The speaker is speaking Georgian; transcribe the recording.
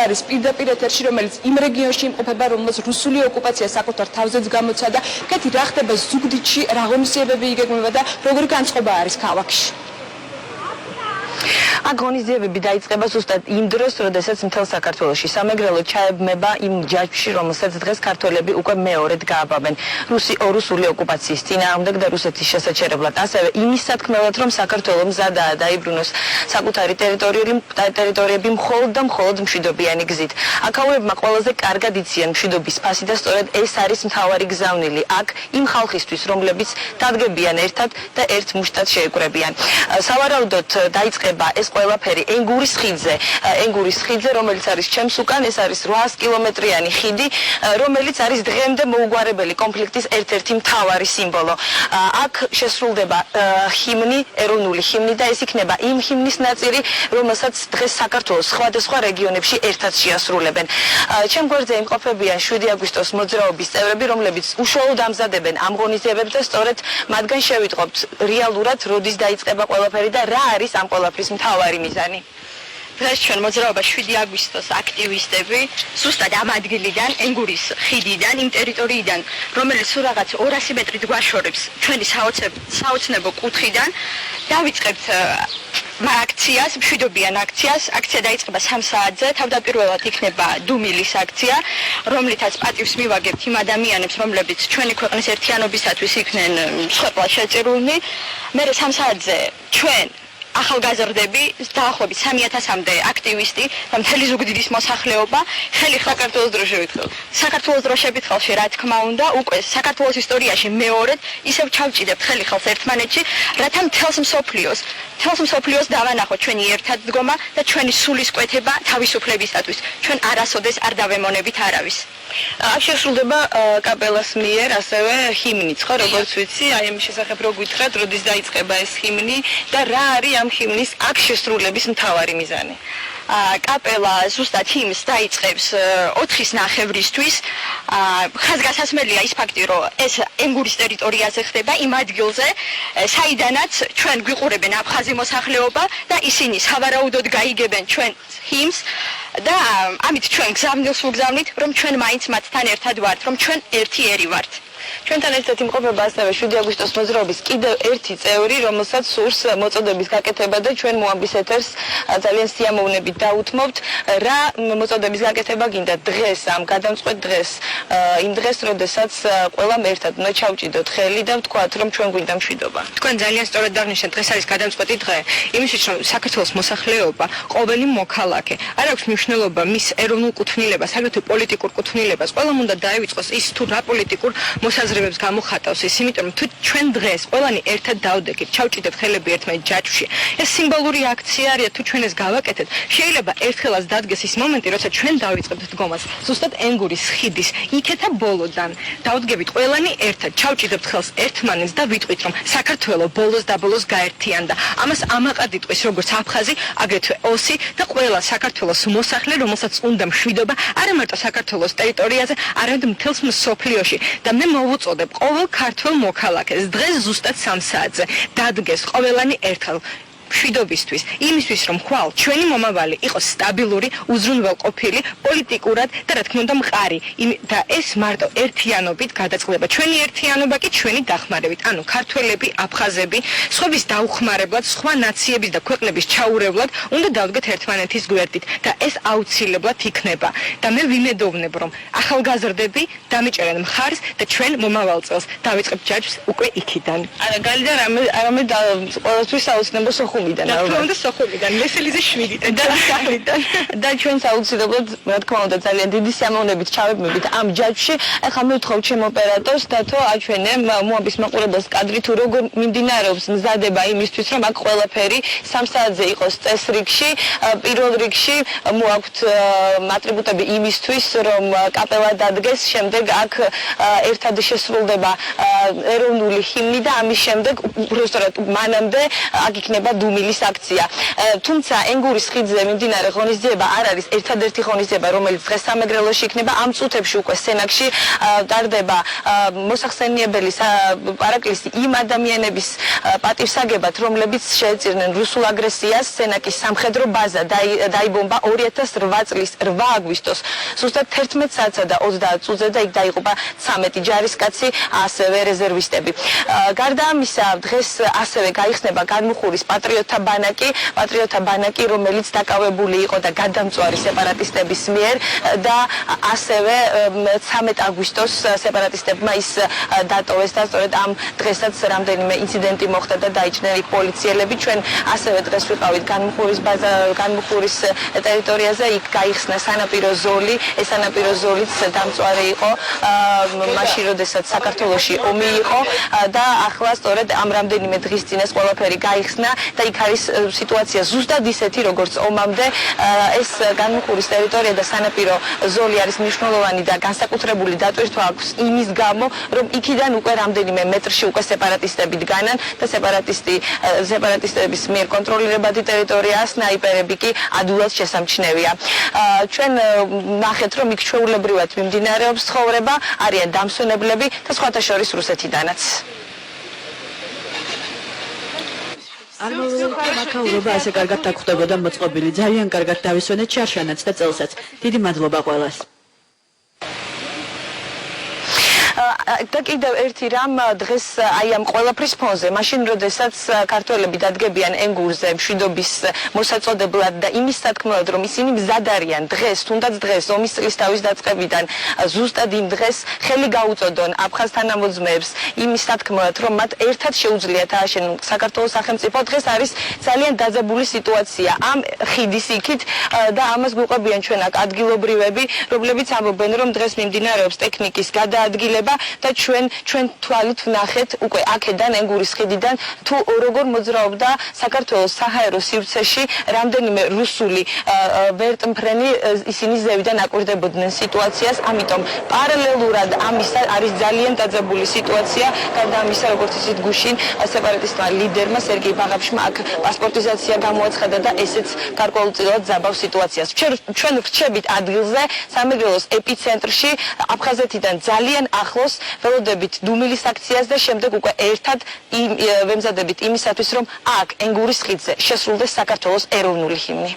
არის პირდაპირ ეთერში, რომელიც იმ რეგიონში იმყოფება, რომელსაც რუსული ოკუპაცია საკუთარ თავზეც გამოცადა. კეთი რა ხდება ზუგდიდში, რა ღონისძიებები იგეგმება და როგორი განწყობა არის ქალაქში? Αγωνიზებები დაიწყება ზუსტად იმ დროს, როდესაც მთელ საქართველოში სამეგრელო ჩაებმება იმ ჯაჭვში, რომელსაც დღეს ქართველები უკვე მეორედ გააბავენ რუსული ოკუპაციის წინააღმდეგ და რუსეთის შესაჩერებლად. ასევე იმის სათქმელად, რომ საქართველო მზადაა დაიბრუნოს საკუთარი ტერიტორიები მხოლოდ და მხოლოდ მშვიდობიანი გზით. აქაურებმა ყველაზე კარგად იციან მშვიდობის ფასი და სწორედ ეს არის მთავარი გზავნილი აქ იმ ხალხისთვის, რომლებიც დადგებიან ერთად და ერთ მუშტად შეიკრებიან. სავარაუდოდ დაიწყება ეს ყველაფერი ენგურის ხიდზე, რომელიც არის ჩემს უკან, ეს არის 800 კილომეტრიანი ხიდი, რომელიც არის დღემდე მოუგვარებელი კონფლიქტის ერთ-ერთი მთავარი სიმბოლო. აქ შესრულდება ჰიმნი, ეროვნული ჰიმნი და ეს იქნება იმ ჰიმნის ნაწილი, რომელსაც დღეს საქართველოს სხვადასხვა რეგიონებში ერთად შეასრულებენ. ჩემ გვერდზე იმყოფებიან 7 აგვისტოს მოძრაობის წევრები, რომლებიც უშუალოდ ამზადებენ ამ ღონისძიებებს და სწორედ მათგან შევიტყობთ რეალურად, როდის დაიწყება ყველაფერი და რა არის ამ ყველაფრის მთავარი მიზანი. დღეს ჩვენ მოძრაობა 7 აგვისტოს აქტივისტები ზუსტად ამ ადგილიდან, ენგურის ხიდიდან, იმ ტერიტორიიდან, რომელიც სულ რაღაც 200 მეტრით გვაშორებს ჩვენი საოცნებო კუთხიდან, დავიწყებთ აქციას, მშვიდობიან აქციას. აქცია დაიწყება 3 საათზე. თავდაპირველად იქნება დუმილის აქცია, რომლითაც პატივს მივაგებთ იმ ადამიანებს, რომლებიც ჩვენი ქვეყნის ერთიანობისათვის იქნენ მსხვერპლად შეწირულნი. მერე 3 საათზე ჩვენ ახალგაზრდები დაახლოებით 3000-მდე აქტივისტი და მთელი ზუგდიდის მოსახლეობა ხელი საქართველოს დროშებით ხელში, რა თქმა უნდა, უკვე საქართველოს ისტორიაში მეორედ ისევ ჩავჭიდებთ ხელი ხელს ერთმანეთში, რათა მთელს მსოფლიოს დავანახოთ ჩვენი ერთადგომა და ჩვენი სულისკვეთება თავისუფლებისათვის. ჩვენ არასოდეს არ დავემონებით არავის. აქ შესრულდება კაპელას მიერ ასევე ჰიმნიც, ხო, როგორც ვიცი, აი ამის შესახებ რო გითხრათ, როდის დაიწყება ეს ჰიმნი და რა არის ამ ჰიმნის აქ შესრულების მთავარი მიზანი? კაპელა ზუსტად ჰიმნს დაიწყებს 4-ის ნახევრისთვის. ხაზგასასმელია ის ფაქტი, რომ ეს ენგურის ტერიტორიაზე ხდება, იმ ადგილზე, საიდანაც ჩვენ გვიყურებენ აფხაზი მოსახლეობა და ისინი სავარაუდოდ გაიგებენ ჩვენ ჰიმნს და ამით ჩვენ გზავნილს ვუგზავნით, რომ ჩვენ მაინც მათთან ერთად ვართ, რომ ჩვენ ერთი ერი ვართ. ჩვენთან ერთად იმყოფება ასევე 7 აგვისტოს მოძრაობის კიდევ ერთი წევრი, რომელსაც სურს მოწოდების გაკეთება და ჩვენ მოამბის ეთერს ძალიან სიამოვნებით დაუთმობთ. რა მოწოდების გაკეთება გინდა დღეს, ამ გადამწყვეტ დღეს, იმ დღეს, როდესაც ყველამ ერთად უნდა ჩავჭიდოთ ხელი და ვთქვათ, რომ ჩვენ გვინდა მშვიდობა. თქვენ ძალიან სწორად დანიშნეთ, დღეს არის გადამწყვეტი დღე, იმისთვის, რომ საქართველოს მოსახლეობა, ყოველი მოქალაქე, არ აქვს მნიშვნელობა მის ეროვნულ კუთვნილებას, აგრეთვე პოლიტიკურ კუთვნილებას, ყველამ უნდა დაივიწყოს ის თუ რა პოლიტიკურ მოსაზრებებს გამოხატავს ის, იმიტომ რომ თუ ჩვენ დღეს ყველანი ერთად დავდექით, ჩავჭიდებთ ხელები ერთმანეთს ჯაჭვში, ეს სიმბოლური აქცია არის, თუ ჩვენ ეს გავაკეთეთ, შეიძლება ერთხელაც დადგეს ის მომენტი, როცა ჩვენ დავიწყებთ დგომას, ზუსტად ენგურის ხიდის იქეთა ბოლოდან. დავდგებით ყველანი ერთად, ჩავჭიდებთ ხელს ერთმანეთს და ვიტყვით, რომ საქართველო ბოლოს და ბოლოს გაერთიანდა. ამას ამაყად იტყვის როგორც აფხაზი, აგრეთვე ოსი და ყველა საქართველოს მოსახლე, რომელსაც უნდა მშვიდობა, არა მარტო საქართველოს ტერიტორიაზე, არამედ მთელს მსოფლიოში. და მე მოვუწოდებ ყოველ ქართველ მოქალაქეს დღეს ზუსტად 3 საათზე დადგეს ყოველანი ერთხელ მშვიდობისთვის, იმისთვის, რომ ხვალ ჩვენი მომავალი იყოს სტაბილური, უზრუნველყოფილი, პოლიტიკურად და რა თქმა უნდა მყარი. და ეს მარტო ერთიანობით გადაწყდება. ჩვენი ერთიანობა კი ჩვენი დახმარებით. ანუ ქართველები, აფხაზები, სხვების დაუხმარებლად, სხვა ნაციების და ქვეყნების ჩაურევლად უნდა დავდგეთ ერთმანეთის გვერდით და ეს აუცილებლად იქნება. და მე ვიმედოვნებ, რომ ახალგაზრდები დამიჭერენ მხარს და ჩვენ მომავალ წელს დავიწყებთ ჯაჭვს უკვე იქიდან. არა, გარდა არამედ ყველასთვის საოცნებო სოხუმიდან, სოხუმიდან, მესელიზე 7-დან და საიდან და ჩვენს აუცილებლად, რა თქმა უნდა, ძალიან დიდი სიამოვნებით ჩავებმებით ამ ჯაჭვში. ახლა მე ვთხოვ ჩემ ოპერატორს დათო აჩვენე მოამბის მაყურებელს კადრი თუ როგორ მიმდინარეობს მზადება იმისთვის, რომ აქ ყველაფერი 3 საათზე იყოს წესრიგში. პირველ რიგში მოაქვთ ატრიბუტები იმისთვის, რომ კაპელა დადგეს, შემდეგ აქ ერთად შესრულდება ეროვნული ჰიმნი და ამის შემდეგ უბრალოდ მანამდე აქ იქნება დუმილის აქცია. თუმცა ენგურის ხიდზე მიმდინარე ღონისძიება არ არის ერთადერთი ღონისძიება, რომელიც დღეს სამეგრელოში იქნება. ამ წუთებში უკვე სენაკში ტარდება მოსახსენიებელი პარაკლისი იმ ადამიანების პატივსაგებად, რომლებიც შეეწირნენ რუსულ აგრესიას. სენაკის სამხედრო ბაზა დაიბომბა 2008 წლის 8 აგვისტოს ზუსტად 11 საათსა და 30 წუთზე და იქ დაიღუპა 13 ჯარისკაცი, ასევე რეზერვისტები. გარდა ამისა, დღეს ასევე გაიხსნება განმუხურის პატრიოტთა ბანაკი, რომელიც დაკავებული იყო და გადამწვარი სეპარატისტების მიერ და ასევე 13 აგვისტოს სეპარატისტებმა ის დატოვეს და სწორედ ამ დღესაც რამდენიმე ინციდენტი მოხდა და დაიჭრნენ პოლიციელები. ჩვენ ასევე დღეს ვიყავით განმუხურის ტერიტორიაზე, იქ გაიხსნა სანაპირო ზოლი. ეს სანაპირო ზოლიც დამწვარი იყო მაშინ, როდესაც საქართველოში ომი იყო და ახლა სწორედ ამ რამდენიმე დღის წინ ეს ყველაფერი გაიხსნა და იქ არის სიტუაცია ზუსტად ისეთი, როგორც ომამდე. ეს განმუხურის ტერიტორია და სანაპირო ზოლი არის მნიშვნელოვანი და განსაკუთრებული დატვირთვა აქვს იმის გამო, რომ იქიდან უკვე რამდენიმე მეტრში უკვე სეპარატისტები დგანან და სეპარატისტების მიერ კონტროლირებადი ტერიტორიაა, სნაიპერები კი ადვილად შესამჩნევია. ჩვენ ნახეთ, რომ იქ ჩვეულებრივად მიმდინარეობს ცხოვრება, არიან დამსვენებლები და სხვათა შორის რუსეთიდანაც. მაქაურობა ასე კარგად დაგხვდებოდა მოწყობილი. ძალიან კარგად დავისვენეთ შარშანაც და წელსაც. დიდი მადლობა ყველას. და კიდევ ერთი რამ დღეს აი ამ ყველაფრის ფონზე, მაშინ როდესაც ქართველები დადგებიან ენგურზე მშვიდობის მოსაწოდებლად და იმის სათქმელად, რომ ისინი მზად არიან დღეს, თუნდაც დღეს ომის წლის თავის დაწყებიდან ზუსტად იმ დღეს ხელი გაუწოდონ აფხაზ თანამოძმეებს იმის სათქმელად, რომ მათ ერთად შეუძლიათ ააშენონ საქართველოს სახელმწიფო. დღეს არის ძალიან დაძაბული სიტუაცია ამ ხიდის იქით და ამას გვიყვებიან ჩვენ აქ ადგილობრივები, რომლებიც ამბობენ, რომ დღეს მიმდინარეობს ტექნიკის გადაადგილება და ჩვენ თვალით ვნახეთ უკვე აქედან ენგურის ხიდიდან თუ როგორ მოძრაობდა საქართველოს საჰაერო სივრცეში რამდენიმე რუსული ვერტმფრენი, ისინი ზევიდან აკვირდებოდნენ სიტუაციას. ამიტომ პარალელურად ამისა არის ძალიან დაძაბული სიტუაცია. გარდა ამისა, როგორც ისეთ გუშინ სეპარატისტმა ლიდერმა სერგეი ბაღაფშმა აქ პასპორტიზაცია გამოაცხადა და ესეც გარკვეულწილად ძაბავს სიტუაციას. ჩვენ ვრჩებით ადგილზე, სამეგრელოს ეპიცენტრში, აფხაზეთიდან ძალიან ახლოს, ველოდებით დუმილის აქციას და შემდეგ უკვე ერთად ვემზადებით იმისათვის, რომ აქ ენგურის ხიდზე შესრულდეს საქართველოს ეროვნული ჰიმნი.